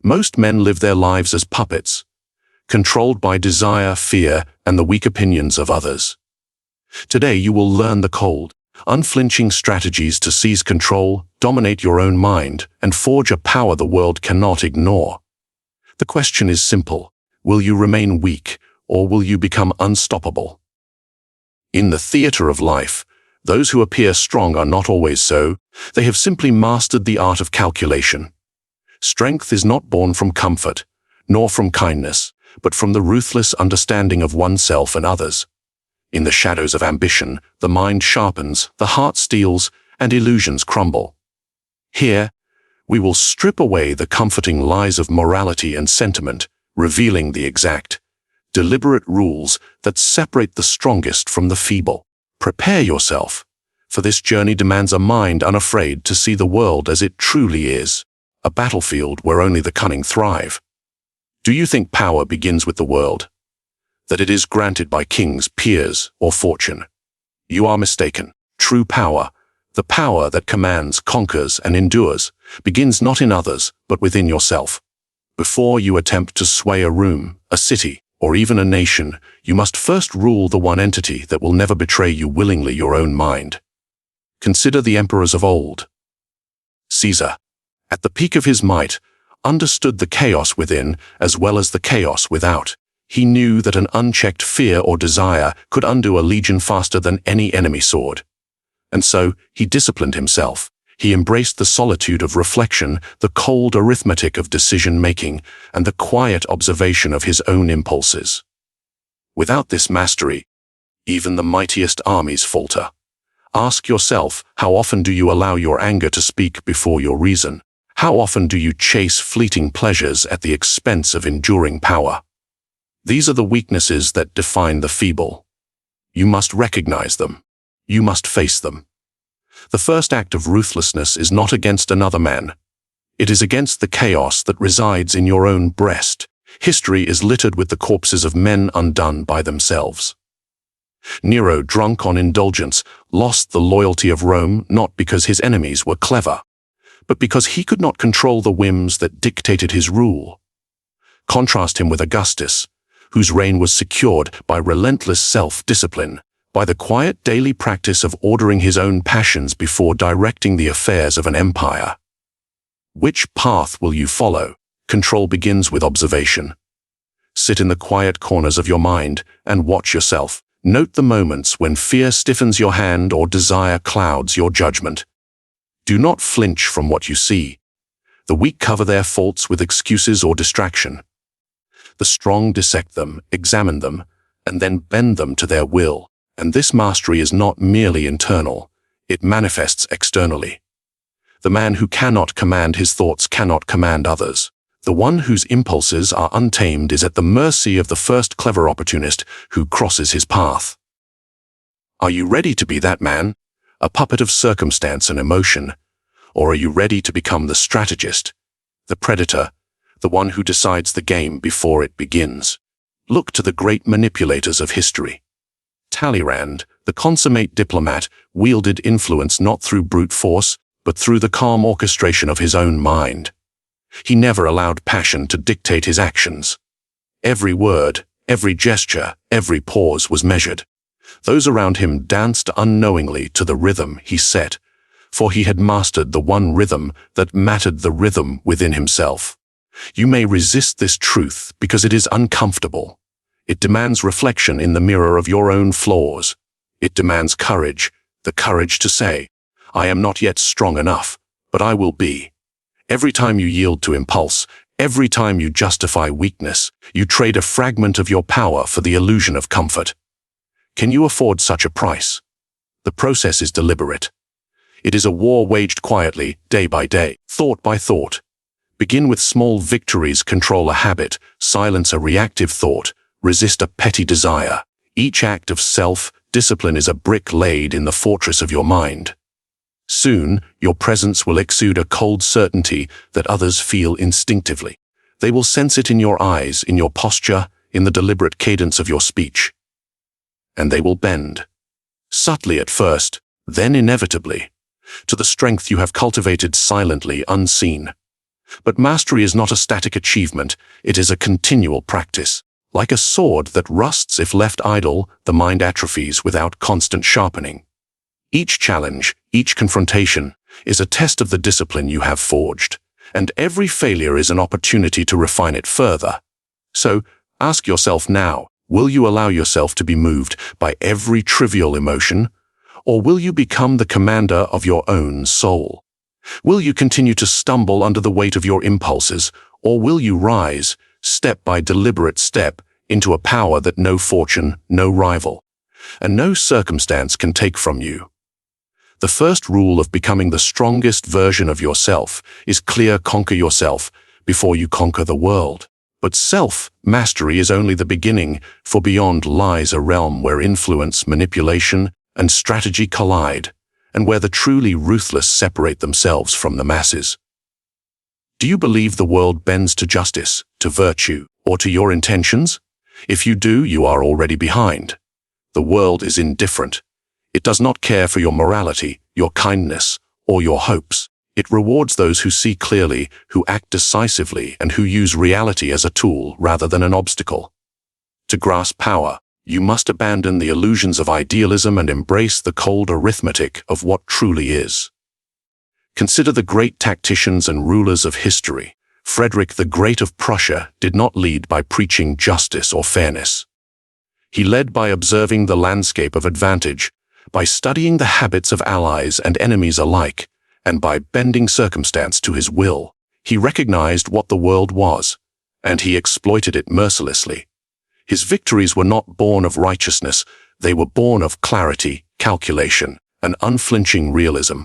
Most men live their lives as puppets, controlled by desire, fear, and the weak opinions of others. Today you will learn the cold, unflinching strategies to seize control, dominate your own mind, and forge a power the world cannot ignore. The question is simple: will you remain weak, or will you become unstoppable? In the theater of life, those who appear strong are not always so. They have simply mastered the art of calculation. Strength is not born from comfort, nor from kindness, but from the ruthless understanding of oneself and others. In the shadows of ambition, the mind sharpens, the heart steels, and illusions crumble. Here, we will strip away the comforting lies of morality and sentiment, revealing the exact, deliberate rules that separate the strongest from the feeble. Prepare yourself, for this journey demands a mind unafraid to see the world as it truly is, a battlefield where only the cunning thrive. Do you think power begins with the world? That it is granted by kings, peers, or fortune? You are mistaken. True power, the power that commands, conquers, and endures, begins not in others, but within yourself. Before you attempt to sway a room, a city, or even a nation, you must first rule the one entity that will never betray you willingly: your own mind. Consider the emperors of old. Caesar, at the peak of his might, understood the chaos within as well as the chaos without. He knew that an unchecked fear or desire could undo a legion faster than any enemy sword. And so, he disciplined himself. He embraced the solitude of reflection, the cold arithmetic of decision-making, and the quiet observation of his own impulses. Without this mastery, even the mightiest armies falter. Ask yourself, how often do you allow your anger to speak before your reason? How often do you chase fleeting pleasures at the expense of enduring power? These are the weaknesses that define the feeble. You must recognize them. You must face them. The first act of ruthlessness is not against another man. It is against the chaos that resides in your own breast. History is littered with the corpses of men undone by themselves. Nero, drunk on indulgence, lost the loyalty of Rome not because his enemies were clever, but because he could not control the whims that dictated his rule. Contrast him with Augustus, whose reign was secured by relentless self-discipline, by the quiet daily practice of ordering his own passions before directing the affairs of an empire. Which path will you follow? Control begins with observation. Sit in the quiet corners of your mind and watch yourself. Note the moments when fear stiffens your hand or desire clouds your judgment. Do not flinch from what you see. The weak cover their faults with excuses or distraction. The strong dissect them, examine them, and then bend them to their will. And this mastery is not merely internal, it manifests externally. The man who cannot command his thoughts cannot command others. The one whose impulses are untamed is at the mercy of the first clever opportunist who crosses his path. Are you ready to be that man, a puppet of circumstance and emotion? Or are you ready to become the strategist, the predator, the one who decides the game before it begins? Look to the great manipulators of history. Talleyrand, the consummate diplomat, wielded influence not through brute force, but through the calm orchestration of his own mind. He never allowed passion to dictate his actions. Every word, every gesture, every pause was measured. Those around him danced unknowingly to the rhythm he set, for he had mastered the one rhythm that mattered, the rhythm within himself. You may resist this truth because it is uncomfortable. It demands reflection in the mirror of your own flaws. It demands courage, the courage to say, I am not yet strong enough, but I will be. Every time you yield to impulse, every time you justify weakness, you trade a fragment of your power for the illusion of comfort. Can you afford such a price? The process is deliberate. It is a war waged quietly, day by day, thought by thought. Begin with small victories, control a habit, silence a reactive thought, resist a petty desire. Each act of self-discipline is a brick laid in the fortress of your mind. Soon, your presence will exude a cold certainty that others feel instinctively. They will sense it in your eyes, in your posture, in the deliberate cadence of your speech. And they will bend. Subtly at first, then inevitably, to the strength you have cultivated silently, unseen. But mastery is not a static achievement, it is a continual practice. Like a sword that rusts if left idle, the mind atrophies without constant sharpening. Each challenge, each confrontation, is a test of the discipline you have forged, and every failure is an opportunity to refine it further. So, ask yourself now, will you allow yourself to be moved by every trivial emotion, or will you become the commander of your own soul? Will you continue to stumble under the weight of your impulses, or will you rise, step by deliberate step, into a power that no fortune, no rival, and no circumstance can take from you? The first rule of becoming the strongest version of yourself is clear: conquer yourself before you conquer the world. But self-mastery is only the beginning, for beyond lies a realm where influence, manipulation, and strategy collide, and where the truly ruthless separate themselves from the masses. Do you believe the world bends to justice, to virtue, or to your intentions? If you do, you are already behind. The world is indifferent. It does not care for your morality, your kindness, or your hopes. It rewards those who see clearly, who act decisively, and who use reality as a tool rather than an obstacle. To grasp power, you must abandon the illusions of idealism and embrace the cold arithmetic of what truly is. Consider the great tacticians and rulers of history. Frederick the Great of Prussia did not lead by preaching justice or fairness. He led by observing the landscape of advantage, by studying the habits of allies and enemies alike, and by bending circumstance to his will. He recognized what the world was, and he exploited it mercilessly. His victories were not born of righteousness, they were born of clarity, calculation, and unflinching realism.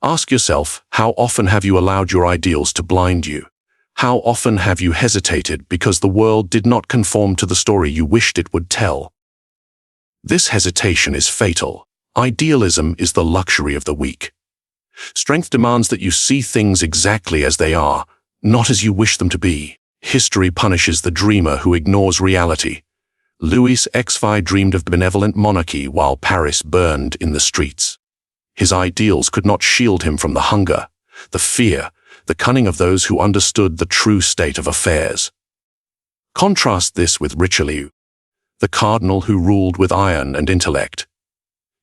Ask yourself, how often have you allowed your ideals to blind you? How often have you hesitated because the world did not conform to the story you wished it would tell? This hesitation is fatal. Idealism is the luxury of the weak. Strength demands that you see things exactly as they are, not as you wish them to be. History punishes the dreamer who ignores reality. Louis XVI dreamed of benevolent monarchy while Paris burned in the streets. His ideals could not shield him from the hunger, the fear, the cunning of those who understood the true state of affairs. Contrast this with Richelieu, the cardinal who ruled with iron and intellect.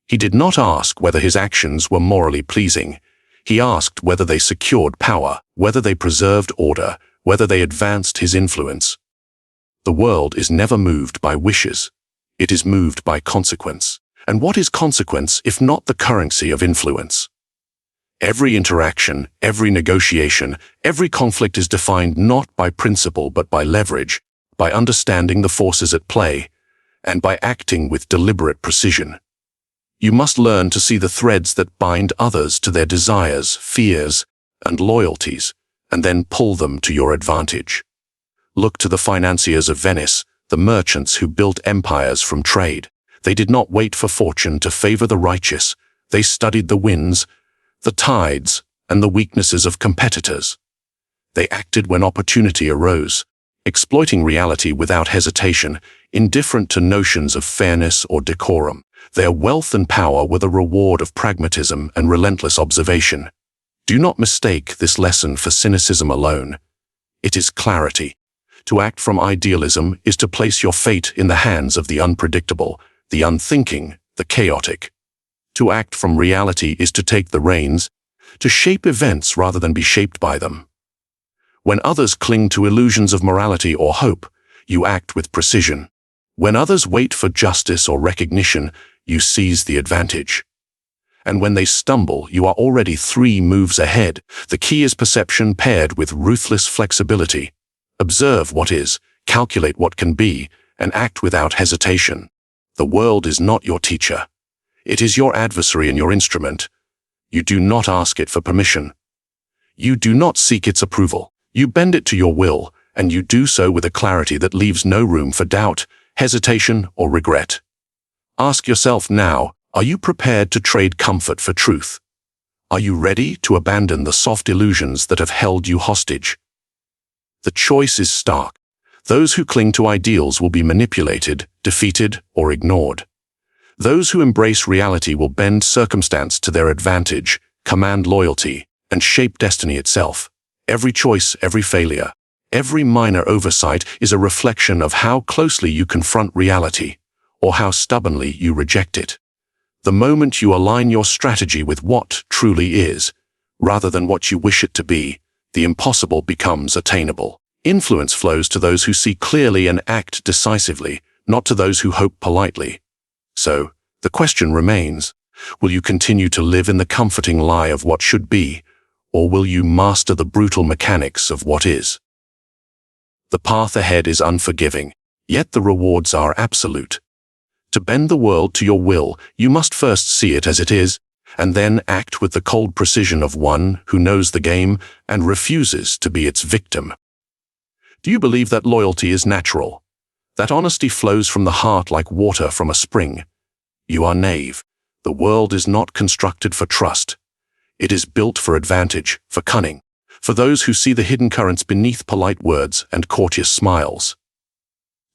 He did not ask whether his actions were morally pleasing. He asked whether they secured power, whether they preserved order, whether they advanced his influence. The world is never moved by wishes. It is moved by consequence. And what is consequence if not the currency of influence? Every interaction, every negotiation, every conflict is defined not by principle but by leverage, by understanding the forces at play, and by acting with deliberate precision. You must learn to see the threads that bind others to their desires, fears, and loyalties, and then pull them to your advantage. Look to the financiers of Venice, the merchants who built empires from trade. They did not wait for fortune to favor the righteous. They studied the winds, the tides, and the weaknesses of competitors. They acted when opportunity arose, exploiting reality without hesitation, indifferent to notions of fairness or decorum. Their wealth and power were the reward of pragmatism and relentless observation. Do not mistake this lesson for cynicism alone. It is clarity. To act from idealism is to place your fate in the hands of the unpredictable, the unthinking, the chaotic. To act from reality is to take the reins, to shape events rather than be shaped by them. When others cling to illusions of morality or hope, you act with precision. When others wait for justice or recognition, you seize the advantage. And when they stumble, you are already 3 moves ahead. The key is perception paired with ruthless flexibility. Observe what is, calculate what can be, and act without hesitation. The world is not your teacher. It is your adversary and your instrument. You do not ask it for permission. You do not seek its approval. You bend it to your will, and you do so with a clarity that leaves no room for doubt, hesitation, or regret. Ask yourself now, are you prepared to trade comfort for truth? Are you ready to abandon the soft illusions that have held you hostage? The choice is stark. Those who cling to ideals will be manipulated, defeated, or ignored. Those who embrace reality will bend circumstance to their advantage, command loyalty, and shape destiny itself. Every choice, every failure, every minor oversight is a reflection of how closely you confront reality, or how stubbornly you reject it. The moment you align your strategy with what truly is, rather than what you wish it to be, the impossible becomes attainable. Influence flows to those who see clearly and act decisively, not to those who hope politely. So, the question remains, will you continue to live in the comforting lie of what should be, or will you master the brutal mechanics of what is? The path ahead is unforgiving, yet the rewards are absolute. To bend the world to your will, you must first see it as it is, and then act with the cold precision of one who knows the game and refuses to be its victim. Do you believe that loyalty is natural? That honesty flows from the heart like water from a spring? You are naive. The world is not constructed for trust. It is built for advantage, for cunning, for those who see the hidden currents beneath polite words and courteous smiles.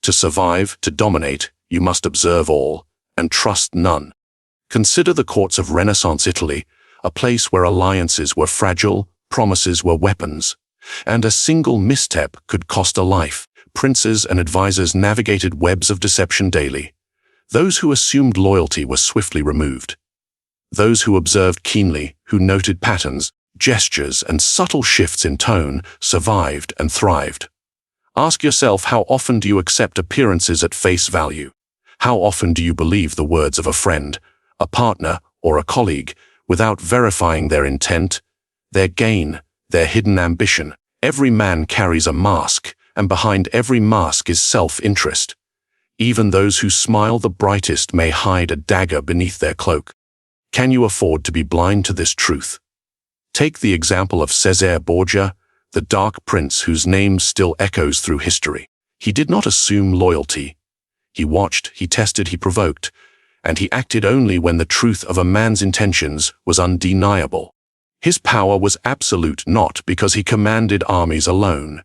To survive, to dominate, you must observe all and trust none. Consider the courts of Renaissance Italy, a place where alliances were fragile, promises were weapons, and a single misstep could cost a life. Princes and advisors navigated webs of deception daily. Those who assumed loyalty were swiftly removed. Those who observed keenly, who noted patterns, gestures, and subtle shifts in tone, survived and thrived. Ask yourself, how often do you accept appearances at face value? How often do you believe the words of a friend, a partner, or a colleague, without verifying their intent, their gain, their hidden ambition? Every man carries a mask, and behind every mask is self-interest. Even those who smile the brightest may hide a dagger beneath their cloak. Can you afford to be blind to this truth? Take the example of Cesare Borgia, the dark prince whose name still echoes through history. He did not assume loyalty. He watched, he tested, he provoked, and he acted only when the truth of a man's intentions was undeniable. His power was absolute not because he commanded armies alone,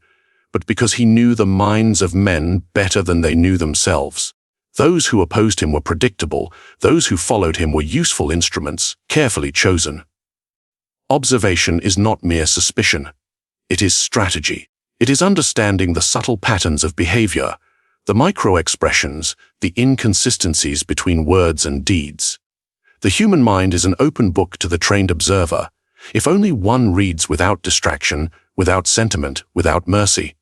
but because he knew the minds of men better than they knew themselves. Those who opposed him were predictable, those who followed him were useful instruments, carefully chosen. Observation is not mere suspicion. It is strategy. It is understanding the subtle patterns of behavior, the micro-expressions, the inconsistencies between words and deeds. The human mind is an open book to the trained observer, if only one reads without distraction, without sentiment, without mercy.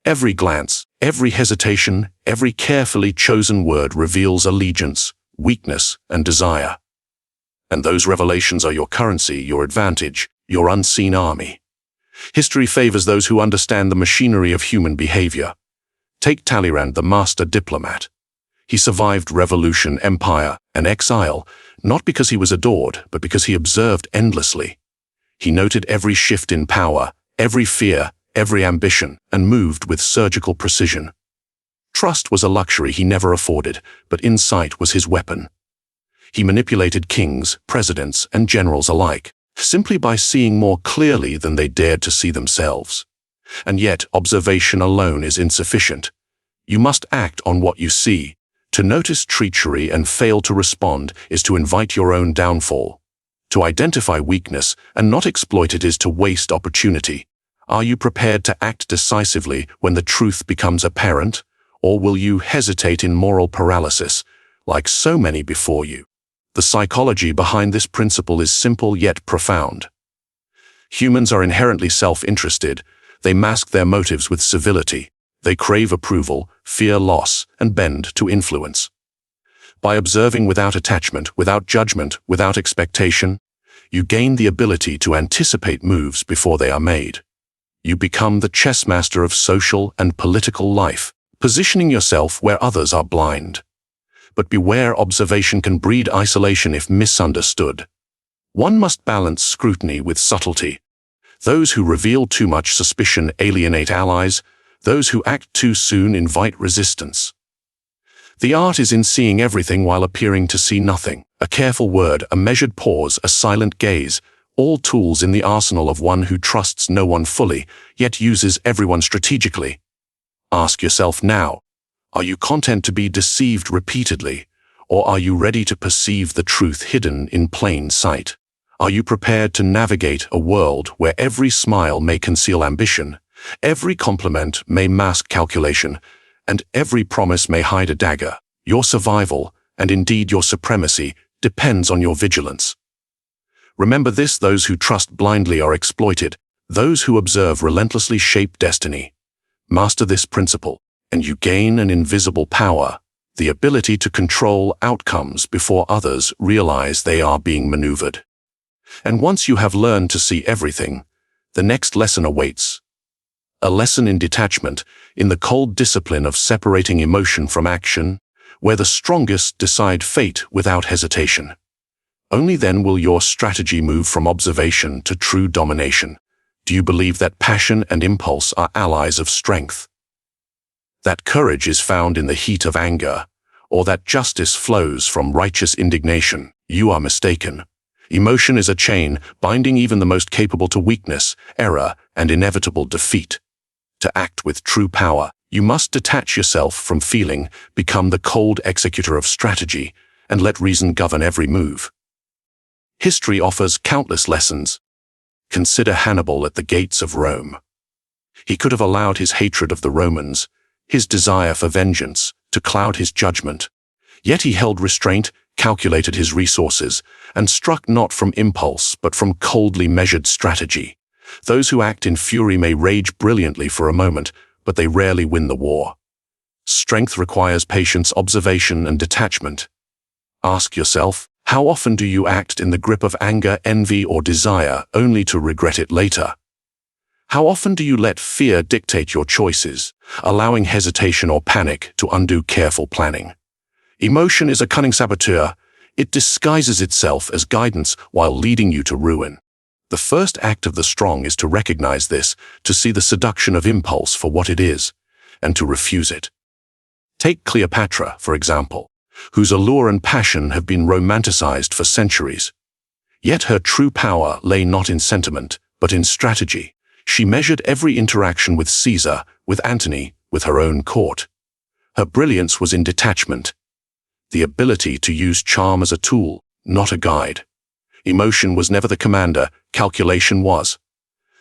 Every glance, every hesitation, every carefully chosen word reveals allegiance, weakness, and desire. And those revelations are your currency, your advantage, your unseen army. History favors those who understand the machinery of human behavior. Take Talleyrand, the master diplomat. He survived revolution, empire, and exile, not because he was adored, but because he observed endlessly. He noted every shift in power, every fear, every ambition, and moved with surgical precision. Trust was a luxury he never afforded, but insight was his weapon. He manipulated kings, presidents, and generals alike, simply by seeing more clearly than they dared to see themselves. And yet, observation alone is insufficient. You must act on what you see. To notice treachery and fail to respond is to invite your own downfall. To identify weakness and not exploit it is to waste opportunity. Are you prepared to act decisively when the truth becomes apparent, or will you hesitate in moral paralysis, like so many before you? The psychology behind this principle is simple yet profound. Humans are inherently self-interested. They mask their motives with civility. They crave approval, fear loss, and bend to influence. By observing without attachment, without judgment, without expectation, you gain the ability to anticipate moves before they are made. You become the chess master of social and political life, positioning yourself where others are blind. But beware, observation can breed isolation if misunderstood. One must balance scrutiny with subtlety. Those who reveal too much suspicion alienate allies. Those who act too soon invite resistance. The art is in seeing everything while appearing to see nothing. A careful word, a measured pause, a silent gaze, all tools in the arsenal of one who trusts no one fully, yet uses everyone strategically. Ask yourself now, are you content to be deceived repeatedly, or are you ready to perceive the truth hidden in plain sight? Are you prepared to navigate a world where every smile may conceal ambition, every compliment may mask calculation, and every promise may hide a dagger? Your survival, and indeed your supremacy, depends on your vigilance. Remember this: those who trust blindly are exploited. Those who observe relentlessly shape destiny. Master this principle, and you gain an invisible power, the ability to control outcomes before others realize they are being maneuvered. And once you have learned to see everything, the next lesson awaits. A lesson in detachment, in the cold discipline of separating emotion from action, where the strongest decide fate without hesitation. Only then will your strategy move from observation to true domination. Do you believe that passion and impulse are allies of strength? That courage is found in the heat of anger, or that justice flows from righteous indignation? You are mistaken. Emotion is a chain binding even the most capable to weakness, error, and inevitable defeat. To act with true power, you must detach yourself from feeling, become the cold executor of strategy, and let reason govern every move. History offers countless lessons. Consider Hannibal at the gates of Rome. He could have allowed his hatred of the Romans, his desire for vengeance, to cloud his judgment. Yet he held restraint, calculated his resources, and struck not from impulse but from coldly measured strategy. Those who act in fury may rage brilliantly for a moment, but they rarely win the war. Strength requires patience, observation, and detachment. Ask yourself, how often do you act in the grip of anger, envy, or desire, only to regret it later? How often do you let fear dictate your choices, allowing hesitation or panic to undo careful planning? Emotion is a cunning saboteur. It disguises itself as guidance while leading you to ruin. The first act of the strong is to recognize this, to see the seduction of impulse for what it is, and to refuse it. Take Cleopatra, for example, whose allure and passion have been romanticized for centuries. Yet her true power lay not in sentiment, but in strategy. She measured every interaction with Caesar, with Antony, with her own court. Her brilliance was in detachment, the ability to use charm as a tool, not a guide. Emotion was never the commander, calculation was.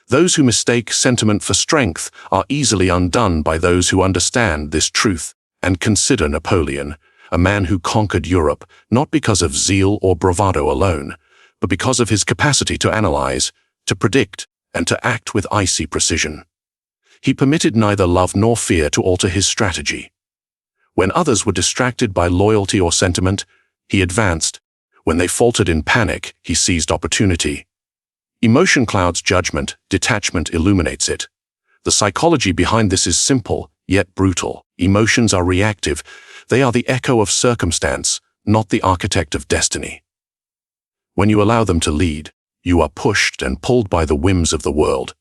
Those who mistake sentiment for strength are easily undone by those who understand this truth. And consider Napoleon, a man who conquered Europe not because of zeal or bravado alone, but because of his capacity to analyze, to predict, and to act with icy precision. He permitted neither love nor fear to alter his strategy. When others were distracted by loyalty or sentiment, he advanced. When they faltered in panic, he seized opportunity. Emotion clouds judgment, detachment illuminates it. The psychology behind this is simple, yet brutal. Emotions are reactive. They are the echo of circumstance, not the architect of destiny. When you allow them to lead, you are pushed and pulled by the whims of the world.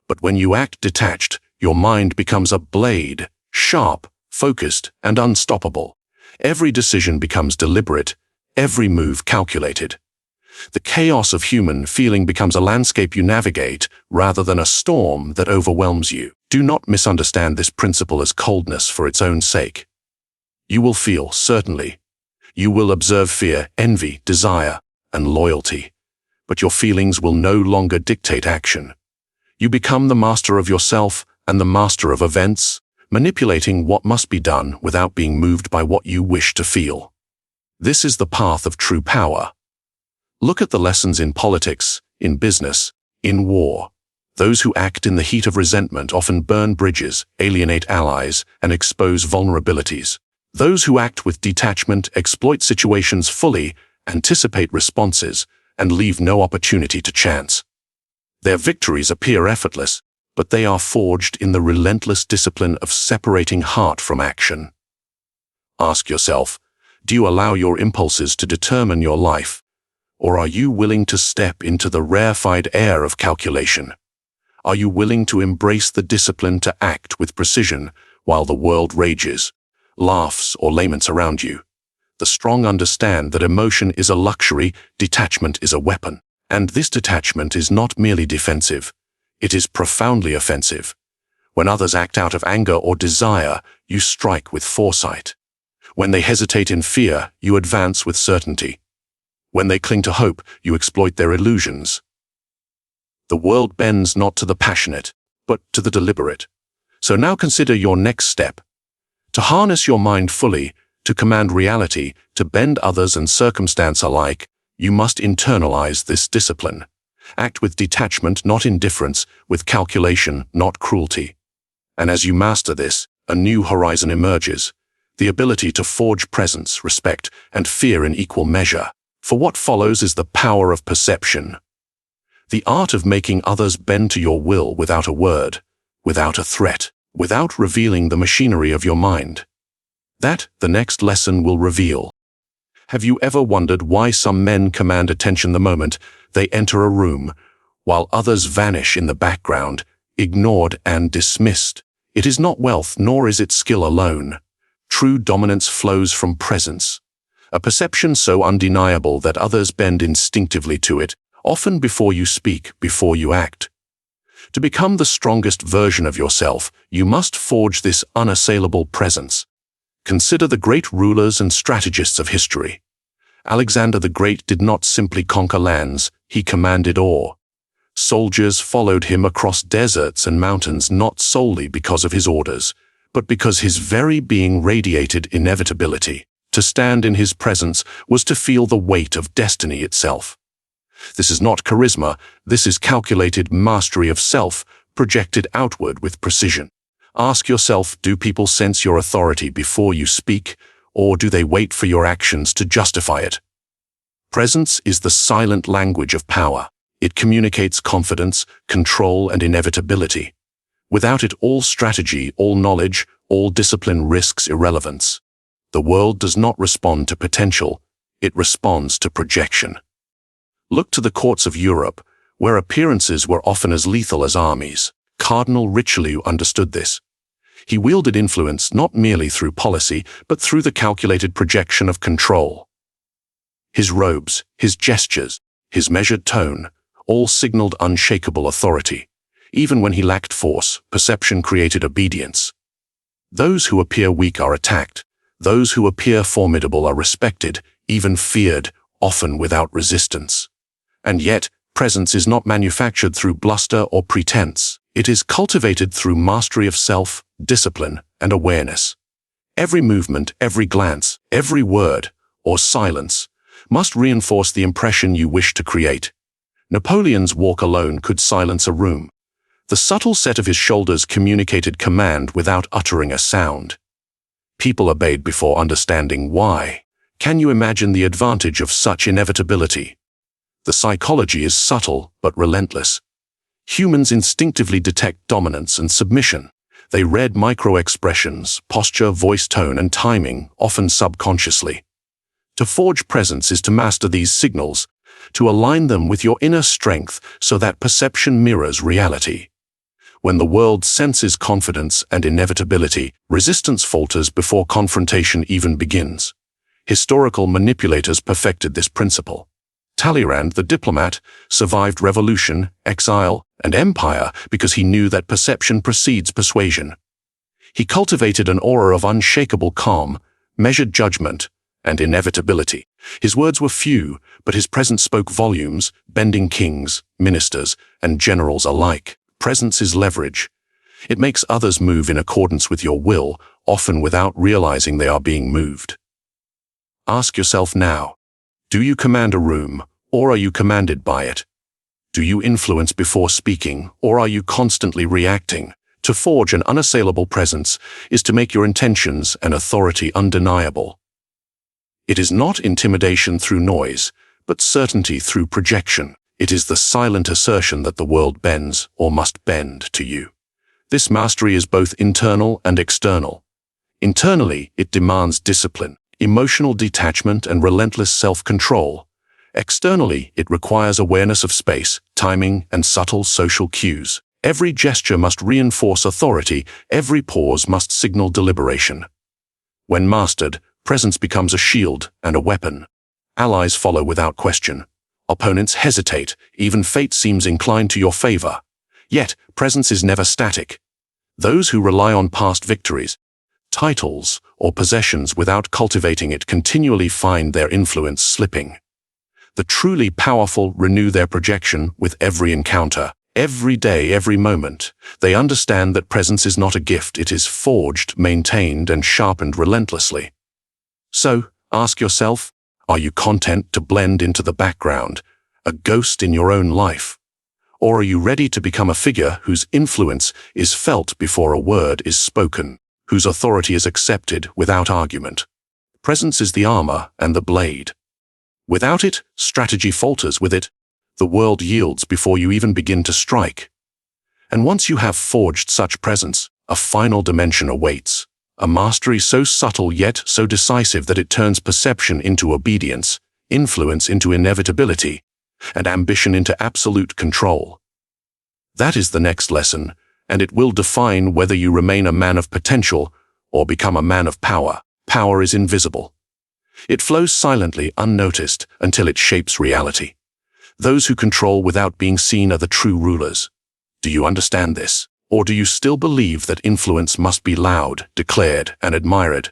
But when you act detached, your mind becomes a blade, sharp, focused, and unstoppable. Every decision becomes deliberate, every move calculated. The chaos of human feeling becomes a landscape you navigate rather than a storm that overwhelms you. Do not misunderstand this principle as coldness for its own sake. You will feel, certainly. You will observe fear, envy, desire, and loyalty. But your feelings will no longer dictate action. You become the master of yourself and the master of events, manipulating what must be done without being moved by what you wish to feel. This is the path of true power. Look at the lessons in politics, in business, in war. Those who act in the heat of resentment often burn bridges, alienate allies, and expose vulnerabilities. Those who act with detachment exploit situations fully, anticipate responses, and leave no opportunity to chance. Their victories appear effortless, but they are forged in the relentless discipline of separating heart from action. Ask yourself, do you allow your impulses to determine your life? Or are you willing to step into the rarefied air of calculation? Are you willing to embrace the discipline to act with precision while the world rages, laughs, or laments around you? The strong understand that emotion is a luxury, detachment is a weapon. And this detachment is not merely defensive, it is profoundly offensive. When others act out of anger or desire, you strike with foresight. When they hesitate in fear, you advance with certainty. When they cling to hope, you exploit their illusions. The world bends not to the passionate, but to the deliberate. So now consider your next step. To harness your mind fully, to command reality, to bend others and circumstance alike, you must internalize this discipline. Act with detachment, not indifference, with calculation, not cruelty. And as you master this, a new horizon emerges, the ability to forge presence, respect, and fear in equal measure. For what follows is the power of perception. The art of making others bend to your will without a word, without a threat, without revealing the machinery of your mind. That, the next lesson will reveal. Have you ever wondered why some men command attention the moment they enter a room, while others vanish in the background, ignored and dismissed? It is not wealth, nor is it skill alone. True dominance flows from presence, a perception so undeniable that others bend instinctively to it, often before you speak, before you act. To become the strongest version of yourself, you must forge this unassailable presence. Consider the great rulers and strategists of history. Alexander the Great did not simply conquer lands, he commanded awe. Soldiers followed him across deserts and mountains not solely because of his orders, but because his very being radiated inevitability. To stand in his presence was to feel the weight of destiny itself. This is not charisma, this is calculated mastery of self, projected outward with precision. Ask yourself, do people sense your authority before you speak, or do they wait for your actions to justify it? Presence is the silent language of power. It communicates confidence, control, and inevitability. Without it, all strategy, all knowledge, all discipline risks irrelevance. The world does not respond to potential, it responds to projection. Look to the courts of Europe, where appearances were often as lethal as armies. Cardinal Richelieu understood this. He wielded influence not merely through policy, but through the calculated projection of control. His robes, his gestures, his measured tone, all signaled unshakable authority. Even when he lacked force, perception created obedience. Those who appear weak are attacked. Those who appear formidable are respected, even feared, often without resistance. And yet, presence is not manufactured through bluster or pretense. It is cultivated through mastery of self, discipline, and awareness. Every movement, every glance, every word, or silence, must reinforce the impression you wish to create. Napoleon's walk alone could silence a room. The subtle set of his shoulders communicated command without uttering a sound. People obeyed before understanding why. Can you imagine the advantage of such inevitability? The psychology is subtle but relentless. Humans instinctively detect dominance and submission. They read micro-expressions, posture, voice tone, and timing, often subconsciously. To forge presence is to master these signals, to align them with your inner strength so that perception mirrors reality. When the world senses confidence and inevitability, resistance falters before confrontation even begins. Historical manipulators perfected this principle. Talleyrand, the diplomat, survived revolution, exile, and empire because he knew that perception precedes persuasion. He cultivated an aura of unshakable calm, measured judgment, and inevitability. His words were few, but his presence spoke volumes, bending kings, ministers, and generals alike. Presence is leverage. It makes others move in accordance with your will, often without realizing they are being moved. Ask yourself now, do you command a room, or are you commanded by it? Do you influence before speaking, or are you constantly reacting? To forge an unassailable presence is to make your intentions and authority undeniable. It is not intimidation through noise, but certainty through projection. It is the silent assertion that the world bends or must bend to you. This mastery is both internal and external. Internally, it demands discipline, emotional detachment, and relentless self-control. Externally, it requires awareness of space, timing, and subtle social cues. Every gesture must reinforce authority, every pause must signal deliberation. When mastered, presence becomes a shield and a weapon. Allies follow without question. Opponents hesitate, even fate seems inclined to your favor. Yet, presence is never static. Those who rely on past victories, titles, or possessions without cultivating it continually find their influence slipping. The truly powerful renew their projection with every encounter. Every day, every moment, they understand that presence is not a gift, it is forged, maintained, and sharpened relentlessly. So, ask yourself, are you content to blend into the background, a ghost in your own life? Or are you ready to become a figure whose influence is felt before a word is spoken, whose authority is accepted without argument? Presence is the armor and the blade. Without it, strategy falters. With it, the world yields before you even begin to strike. And once you have forged such presence, a final dimension awaits, a mastery so subtle yet so decisive that it turns perception into obedience, influence into inevitability, and ambition into absolute control. That is the next lesson, and it will define whether you remain a man of potential or become a man of power. Power is invisible. It flows silently, unnoticed, until it shapes reality. Those who control without being seen are the true rulers. Do you understand this? Or do you still believe that influence must be loud, declared, and admired?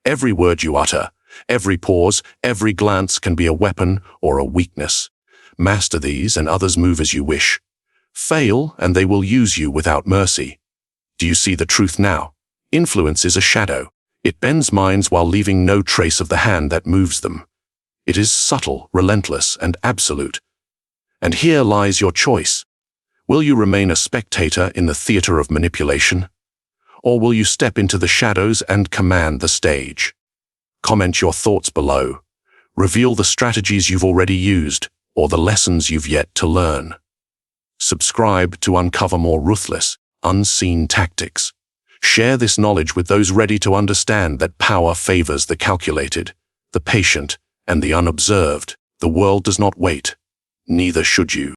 Every word you utter, every pause, every glance can be a weapon or a weakness. Master these and others move as you wish. Fail and they will use you without mercy. Do you see the truth now? Influence is a shadow. It bends minds while leaving no trace of the hand that moves them. It is subtle, relentless, and absolute. And here lies your choice. Will you remain a spectator in the theater of manipulation? Or will you step into the shadows and command the stage? Comment your thoughts below. Reveal the strategies you've already used or the lessons you've yet to learn. Subscribe to uncover more ruthless, unseen tactics. Share this knowledge with those ready to understand that power favors the calculated, the patient, and the unobserved. The world does not wait. Neither should you.